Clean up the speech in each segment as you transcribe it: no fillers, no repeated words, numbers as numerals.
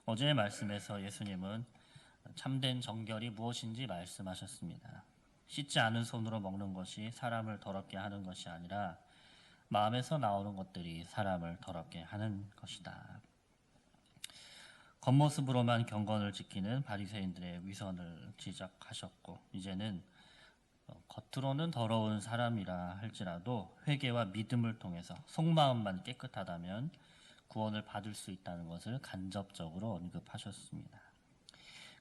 어제의 말씀에서 예수님은 참된 정결이 무엇인지 말씀하셨습니다. 씻지 않은 손으로 먹는 것이 사람을 더럽게 하는 것이 아니라 마음에서 나오는 것들이 사람을 더럽게 하는 것이다. 겉모습으로만 경건을 지키는 바리새인들의 위선을 지적하셨고, 이제는 겉으로는 더러운 사람이라 할지라도 회개와 믿음을 통해서 속마음만 깨끗하다면 구원을 받을 수 있다는 것을 간접적으로 언급하셨습니다.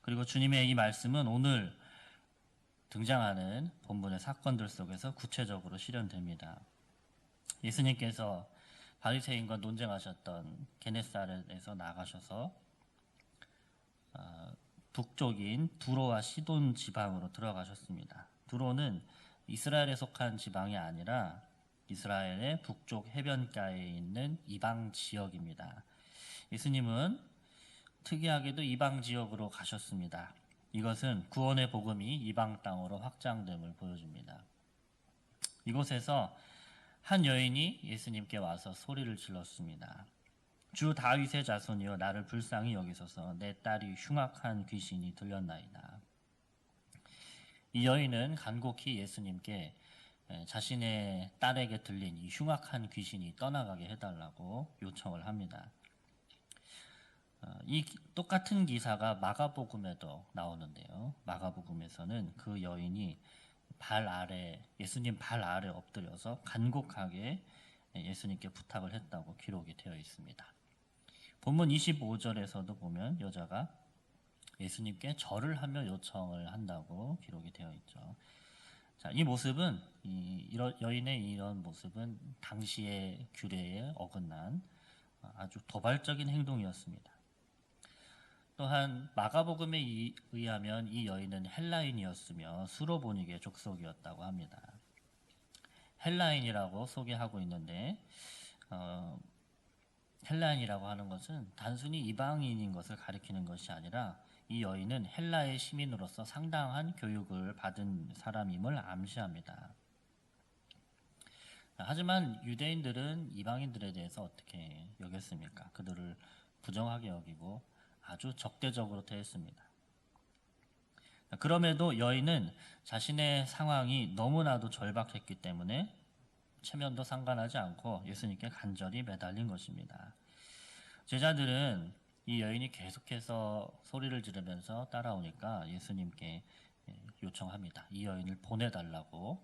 그리고 주님의 이 말씀은 오늘 등장하는 본문의 사건들 속에서 구체적으로 실현됩니다. 예수님께서 바리새인과 논쟁하셨던 게네사렛에서 나가셔서 북쪽인 두로와 시돈 지방으로 들어가셨습니다. 두로는 이스라엘에 속한 지방이 아니라 이스라엘의 북쪽 해변가에 있는 이방 지역입니다. 예수님은 특이하게도 이방 지역으로 가셨습니다. 이것은 구원의 복음이 이방 땅으로 확장됨을 보여줍니다. 이곳에서 한 여인이 예수님께 와서 소리를 질렀습니다. 주 다윗의 자손이여 나를 불쌍히 여기소서 내 딸이 흉악한 귀신이 들렸나이다. 이 여인은 간곡히 예수님께 자신의 딸에게 들린 이 흉악한 귀신이 떠나가게 해달라고 요청을 합니다. 이 똑같은 기사가 마가복음에도 나오는데요. 마가복음에서는 그 여인이 예수님 발 아래 엎드려서 간곡하게 예수님께 부탁을 했다고 기록이 되어 있습니다. 본문 25절에서도 보면 여자가 예수님께 절을 하며 요청을 한다고 기록이 되어 있죠. 자, 이 모습은, 여인의 이런 모습은 당시의 규례에 어긋난 아주 도발적인 행동이었습니다. 또한 마가복음에 의하면 이 여인은 헬라인이었으며 수로보니게 족속이었다고 합니다. 헬라인이라고 소개하고 있는데 헬라인이라고 하는 것은 단순히 이방인인 것을 가리키는 것이 아니라 이 여인은 헬라의 시민으로서 상당한 교육을 받은 사람임을 암시합니다. 하지만 유대인들은 이방인들에 대해서 어떻게 여겼습니까? 그들을 부정하게 여기고 아주 적대적으로 대했습니다. 그럼에도 여인은 자신의 상황이 너무나도 절박했기 때문에 체면도 상관하지 않고 예수님께 간절히 매달린 것입니다. 제자들은 이 여인이 계속해서 소리를 지르면서 따라오니까 예수님께 요청합니다. 이 여인을 보내달라고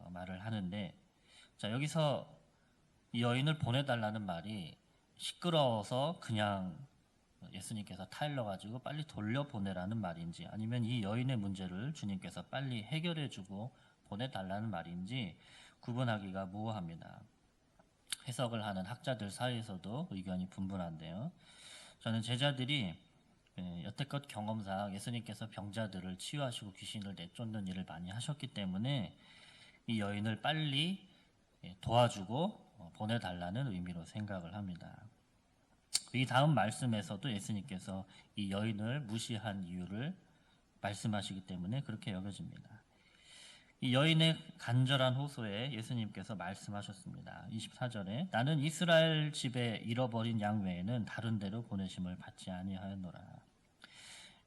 말을 하는데, 자, 여기서 이 여인을 보내달라는 말이 시끄러워서 그냥 예수님께서 타일러가지고 빨리 돌려보내라는 말인지 아니면 이 여인의 문제를 주님께서 빨리 해결해주고 보내달라는 말인지 구분하기가 모호합니다. 해석을 하는 학자들 사이에서도 의견이 분분한데요. 저는 제자들이 여태껏 경험상 예수님께서 병자들을 치유하시고 귀신을 내쫓는 일을 많이 하셨기 때문에 이 여인을 빨리 도와주고 보내달라는 의미로 생각을 합니다. 이 다음 말씀에서도 예수님께서 이 여인을 무시한 이유를 말씀하시기 때문에 그렇게 여겨집니다. 이 여인의 간절한 호소에 예수님께서 말씀하셨습니다. 24절에 나는 이스라엘 집에 잃어버린 양 외에는 다른 데로 보내심을 받지 아니하였노라.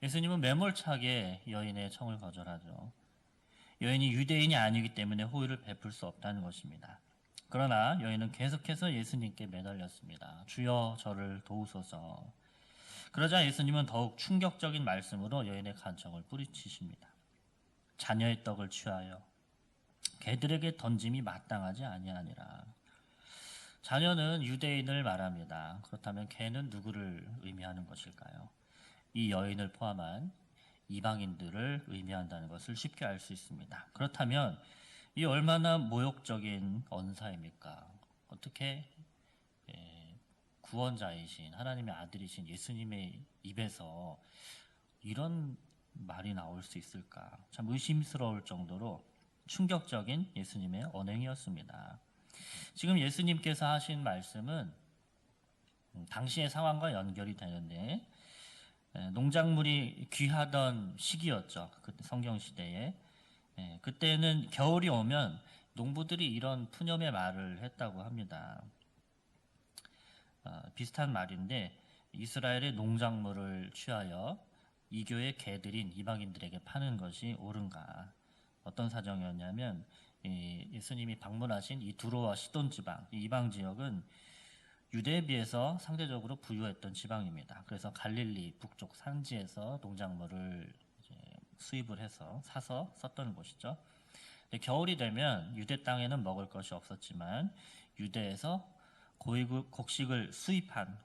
예수님은 매몰차게 여인의 청을 거절하죠. 여인이 유대인이 아니기 때문에 호의를 베풀 수 없다는 것입니다. 그러나 여인은 계속해서 예수님께 매달렸습니다. 주여 저를 도우소서. 그러자 예수님은 더욱 충격적인 말씀으로 여인의 간청을 뿌리치십니다. 자녀의 떡을 취하여 개들에게 던짐이 마땅하지 아니하니라. 자녀는 유대인을 말합니다. 그렇다면 개는 누구를 의미하는 것일까요? 이 여인을 포함한 이방인들을 의미한다는 것을 쉽게 알 수 있습니다. 그렇다면 이 얼마나 모욕적인 언사입니까? 어떻게 구원자이신 하나님의 아들이신 예수님의 입에서 이런 말이 나올 수 있을까? 참 의심스러울 정도로 충격적인 예수님의 언행이었습니다. 지금 예수님께서 하신 말씀은 당시의 상황과 연결이 되는데 농작물이 귀하던 시기였죠. 그때 성경 시대에. 그때는 겨울이 오면 농부들이 이런 푸념의 말을 했다고 합니다. 비슷한 말인데 이스라엘의 농작물을 취하여 이교의 개들인 이방인들에게 파는 것이 옳은가? 어떤 사정이었냐면 예수님이 방문하신 이 두로와 시돈 지방, 이 이방 지역은 유대에 비해서 상대적으로 부유했던 지방입니다. 그래서 갈릴리 북쪽 산지에서 농작물을 이제 수입을 해서 사서 썼던 곳이죠. 겨울이 되면 유대 땅에는 먹을 것이 없었지만 유대에서 곡식을 수입한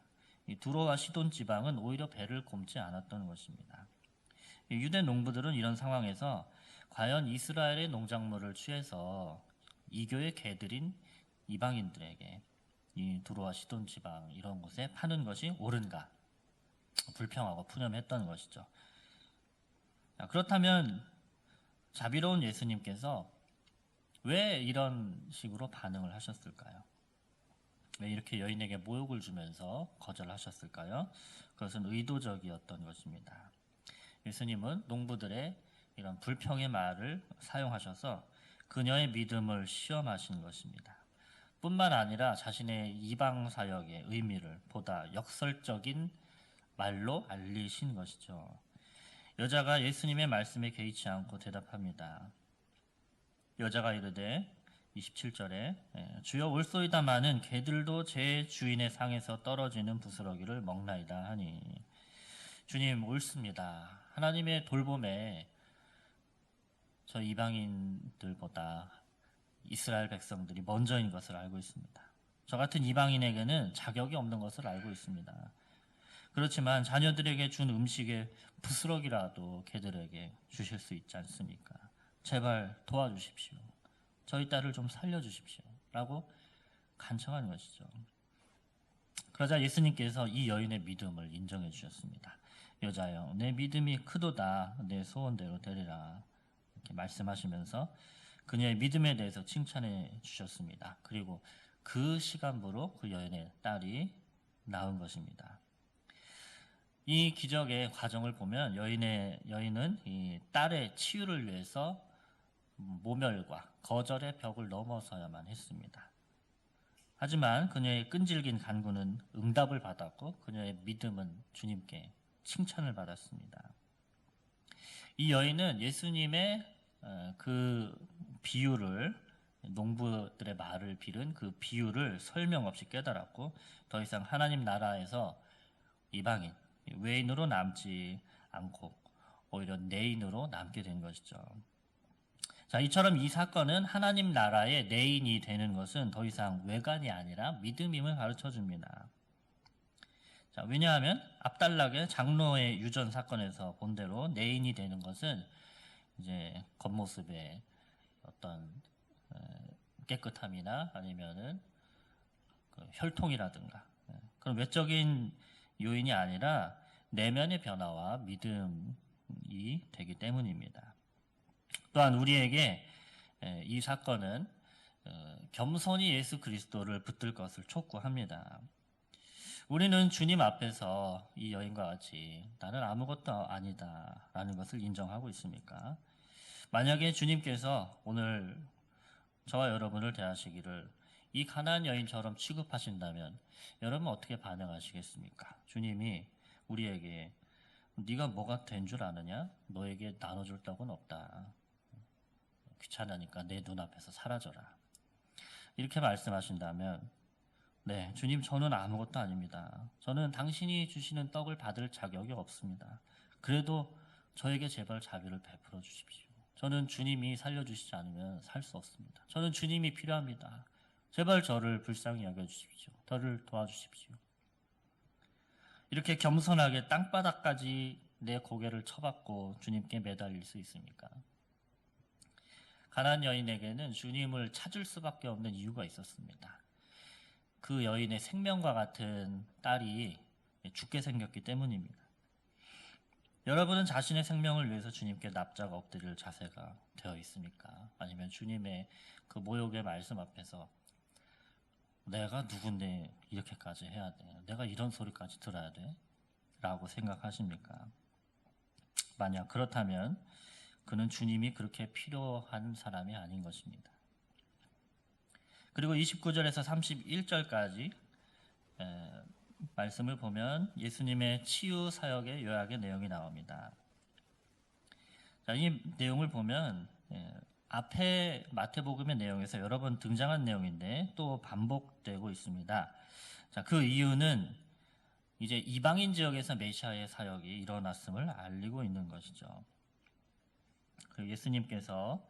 이 두로와 시돈 지방은 오히려 배를 곪지 않았던 것입니다. 유대 농부들은 이런 상황에서 과연 이스라엘의 농작물을 취해서 이교의 개들인 이방인들에게 이 두로와 시돈 지방 이런 곳에 파는 것이 옳은가? 불평하고 푸념했던 것이죠. 그렇다면 자비로운 예수님께서 왜 이런 식으로 반응을 하셨을까요? 왜 이렇게 여인에게 모욕을 주면서 거절하셨을까요? 그것은 의도적이었던 것입니다. 예수님은 농부들의 이런 불평의 말을 사용하셔서 그녀의 믿음을 시험하신 것입니다. 뿐만 아니라 자신의 이방 사역의 의미를 보다 역설적인 말로 알리신 것이죠. 여자가 예수님의 말씀에 개의치 않고 대답합니다. 여자가 이르되 27절에 주여 올소이다마는 개들도 제 주인의 상에서 떨어지는 부스러기를 먹나이다 하니 주님 옳습니다. 하나님의 돌봄에 저 이방인들보다 이스라엘 백성들이 먼저인 것을 알고 있습니다. 저 같은 이방인에게는 자격이 없는 것을 알고 있습니다. 그렇지만 자녀들에게 준 음식의 부스러기라도 개들에게 주실 수 있지 않습니까? 제발 도와주십시오. 저희 딸을 좀 살려주십시오. 라고 간청한 것이죠. 그러자 예수님께서 이 여인의 믿음을 인정해 주셨습니다. 여자여, 내 믿음이 크도다. 내 소원대로 되리라. 이렇게 말씀하시면서 그녀의 믿음에 대해서 칭찬해 주셨습니다. 그리고 그 시간부로 그 여인의 딸이 낳은 것입니다. 이 기적의 과정을 보면 여인은 이 딸의 치유를 위해서 모멸과 거절의 벽을 넘어서야만 했습니다. 하지만 그녀의 끈질긴 간구는 응답을 받았고 그녀의 믿음은 주님께 칭찬을 받았습니다. 이 여인은 예수님의 그 비유를 농부들의 말을 빌은 그 비유를 설명 없이 깨달았고 더 이상 하나님 나라에서 이방인, 외인으로 남지 않고 오히려 내인으로 남게 된 것이죠. 자, 이처럼 이 사건은 하나님 나라의 내인이 되는 것은 더 이상 외관이 아니라 믿음임을 가르쳐 줍니다. 자, 왜냐하면 앞달락의 장로의 유전 사건에서 본 대로 내인이 되는 것은 이제 겉모습의 어떤 깨끗함이나 아니면은 그 혈통이라든가 그런 외적인 요인이 아니라 내면의 변화와 믿음이 되기 때문입니다. 또한 우리에게 이 사건은 겸손히 예수 그리스도를 붙들 것을 촉구합니다. 우리는 주님 앞에서 이 여인과 같이 나는 아무것도 아니다 라는 것을 인정하고 있습니까? 만약에 주님께서 오늘 저와 여러분을 대하시기를 이 가나안 여인처럼 취급하신다면 여러분 어떻게 반응하시겠습니까? 주님이 우리에게 네가 뭐가 된 줄 아느냐? 너에게 나눠줄 떡은 없다. 귀찮으니까 내 눈앞에서 사라져라. 이렇게 말씀하신다면 네, 주님 저는 아무것도 아닙니다. 저는 당신이 주시는 떡을 받을 자격이 없습니다. 그래도 저에게 제발 자비를 베풀어 주십시오. 저는 주님이 살려주시지 않으면 살 수 없습니다. 저는 주님이 필요합니다. 제발 저를 불쌍히 여겨주십시오. 저를 도와주십시오. 이렇게 겸손하게 땅바닥까지 내 고개를 쳐박고 주님께 매달릴 수 있습니까? 가나안 여인에게는 주님을 찾을 수밖에 없는 이유가 있었습니다. 그 여인의 생명과 같은 딸이 죽게 생겼기 때문입니다. 여러분은 자신의 생명을 위해서 주님께 납작 엎드릴 자세가 되어 있습니까? 아니면 주님의 그 모욕의 말씀 앞에서 내가 누군데 이렇게까지 해야 돼? 내가 이런 소리까지 들어야 돼? 라고 생각하십니까? 만약 그렇다면 그는 주님이 그렇게 필요한 사람이 아닌 것입니다. 그리고 29절에서 31절까지 말씀을 보면 예수님의 치유 사역의 요약의 내용이 나옵니다. 자, 이 내용을 보면 앞에 마태복음의 내용에서 여러 번 등장한 내용인데 또 반복되고 있습니다. 자, 그 이유는 이제 이방인 지역에서 메시아의 사역이 일어났음을 알리고 있는 것이죠. 그 예수님께서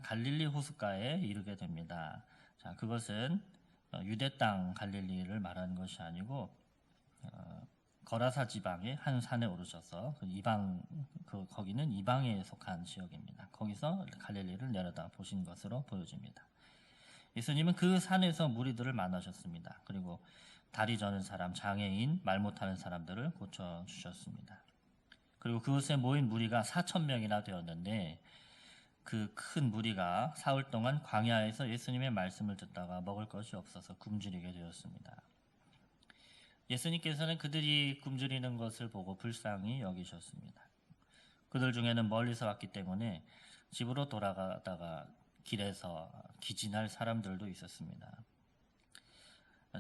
갈릴리 호숫가에 이르게 됩니다. 자, 그것은 유대 땅 갈릴리를 말하는 것이 아니고 거라사 지방의 한 산에 오르셔서 거기는 이방에 속한 지역입니다. 거기서 갈릴리를 내려다 보신 것으로 보여집니다. 예수님은 그 산에서 무리들을 만나셨습니다. 그리고 다리 저는 사람, 장애인, 말 못하는 사람들을 고쳐 주셨습니다. 그리고 그곳에 모인 무리가 4,000명이나 되었는데 그 큰 무리가 사흘 동안 광야에서 예수님의 말씀을 듣다가 먹을 것이 없어서 굶주리게 되었습니다. 예수님께서는 그들이 굶주리는 것을 보고 불쌍히 여기셨습니다. 그들 중에는 멀리서 왔기 때문에 집으로 돌아가다가 길에서 기진할 사람들도 있었습니다.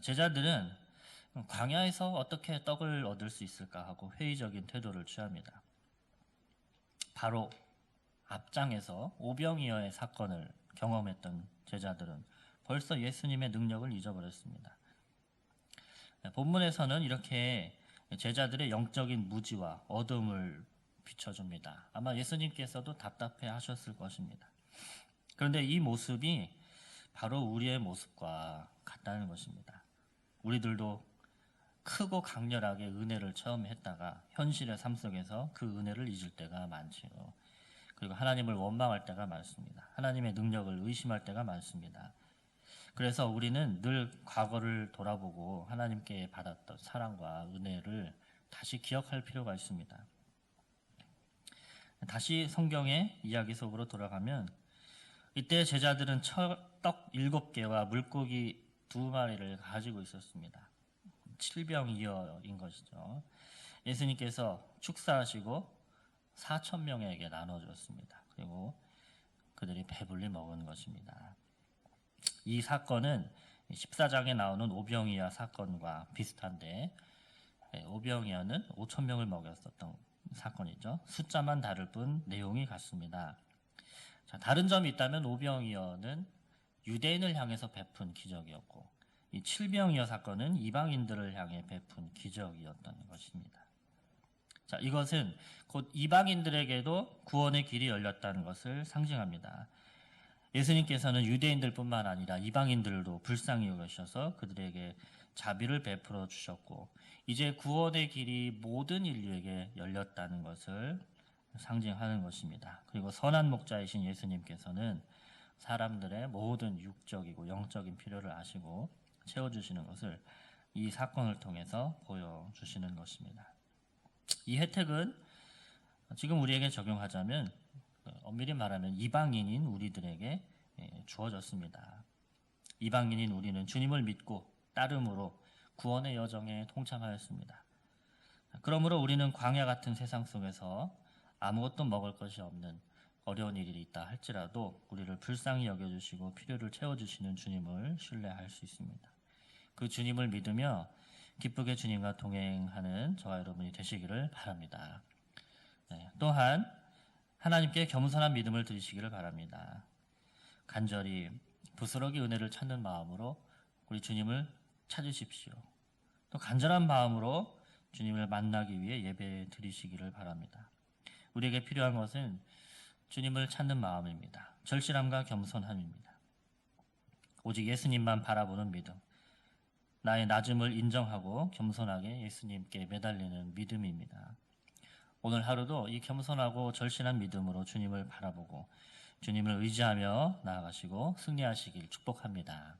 제자들은 광야에서 어떻게 떡을 얻을 수 있을까 하고 회의적인 태도를 취합니다. 바로 앞장에서 오병이어의 사건을 경험했던 제자들은 벌써 예수님의 능력을 잊어버렸습니다. 본문에서는 이렇게 제자들의 영적인 무지와 어둠을 비춰줍니다. 아마 예수님께서도 답답해 하셨을 것입니다. 그런데 이 모습이 바로 우리의 모습과 같다는 것입니다. 우리들도 크고 강렬하게 은혜를 처음 했다가 현실의 삶 속에서 그 은혜를 잊을 때가 많지요. 그리고 하나님을 원망할 때가 많습니다. 하나님의 능력을 의심할 때가 많습니다. 그래서 우리는 늘 과거를 돌아보고 하나님께 받았던 사랑과 은혜를 다시 기억할 필요가 있습니다. 다시 성경의 이야기 속으로 돌아가면 이때 제자들은 떡 7개와 물고기 2마리를 가지고 있었습니다. 7병이어인 것이죠. 예수님께서 축사하시고 4,000명에게 나눠줬습니다. 그리고 그들이 배불리 먹은 것입니다. 이 사건은 14장에 나오는 오병이어 사건과 비슷한데 오병이어는 5,000명을 먹였었던 사건이죠. 숫자만 다를 뿐 내용이 같습니다. 자, 다른 점이 있다면 오병이어는 유대인을 향해서 베푼 기적이었고 이 7병이어 사건은 이방인들을 향해 베푼 기적이었던 것입니다. 자, 이것은 곧 이방인들에게도 구원의 길이 열렸다는 것을 상징합니다. 예수님께서는 유대인들뿐만 아니라 이방인들도 불쌍히 여기셔서 그들에게 자비를 베풀어 주셨고 이제 구원의 길이 모든 인류에게 열렸다는 것을 상징하는 것입니다. 그리고 선한 목자이신 예수님께서는 사람들의 모든 육적이고 영적인 필요를 아시고 채워주시는 것을 이 사건을 통해서 보여주시는 것입니다. 이 혜택은 지금 우리에게 적용하자면 엄밀히 말하면 이방인인 우리들에게 주어졌습니다. 이방인인 우리는 주님을 믿고 따름으로 구원의 여정에 동참하였습니다. 그러므로 우리는 광야 같은 세상 속에서 아무것도 먹을 것이 없는 어려운 일이 있다 할지라도 우리를 불쌍히 여겨주시고 필요를 채워주시는 주님을 신뢰할 수 있습니다. 그 주님을 믿으며 기쁘게 주님과 동행하는 저와 여러분이 되시기를 바랍니다. 또한 하나님께 겸손한 믿음을 드리시기를 바랍니다. 간절히 부스러기 은혜를 찾는 마음으로 우리 주님을 찾으십시오. 또 간절한 마음으로 주님을 만나기 위해 예배 드리시기를 바랍니다. 우리에게 필요한 것은 주님을 찾는 마음입니다. 절실함과 겸손함입니다. 오직 예수님만 바라보는 믿음, 나의 낮음을 인정하고 겸손하게 예수님께 매달리는 믿음입니다. 오늘 하루도 이 겸손하고 절실한 믿음으로 주님을 바라보고 주님을 의지하며 나아가시고 승리하시길 축복합니다.